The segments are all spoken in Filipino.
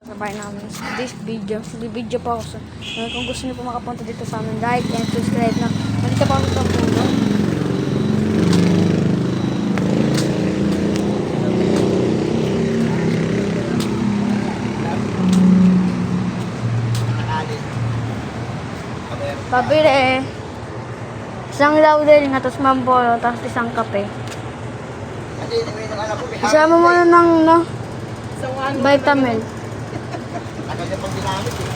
Sabay namin sa this video. Video po ako. Kung gusto niyo po makapunta dito sa amin, like and subscribe na. Nandito pa ako sa puno. Pabili. Isang laurel nga, tapos mambolo, tapos isang kape. Isama mo na ng vitamin. Agad pang ginamit eh.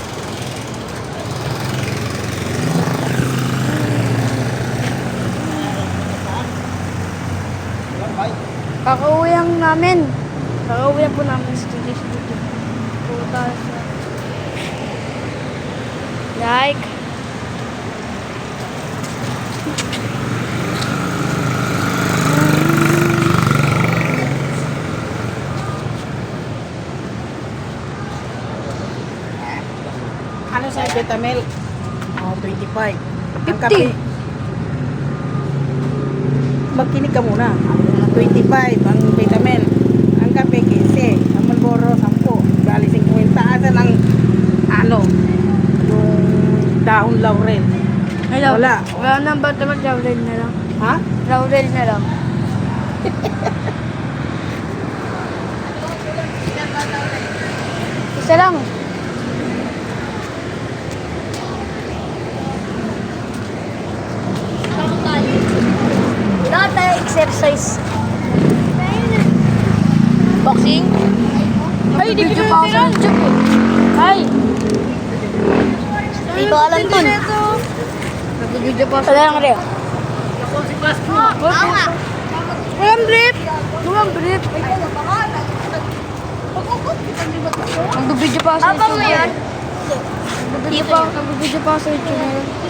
Kakauwihan namin. Kakauwihan po namin sa this video. Putas. Like. Ano sa Vitamilk? Oh, 25. Ang 50. kape. Magkinig ka muna. 25 ang Vitamilk. Ang kape 15. Ang Marlboro 10. Bali 50. Asan ang ano? Yung dahon laurel. Ay, Wala. Wala nang vitamin, laurel na lang. Ha? Laurel na lang. Isa lang. Lahat tayo exercise. Boxing? Ay, di video pa ako sa YouTube eh. Ay! Di ko alam dun. Nag-video pa ako. Wala lang rin. Walang brief. Walang brief. Nag-video pa ako sa YouTube. Nag-video pa ako sa YouTube.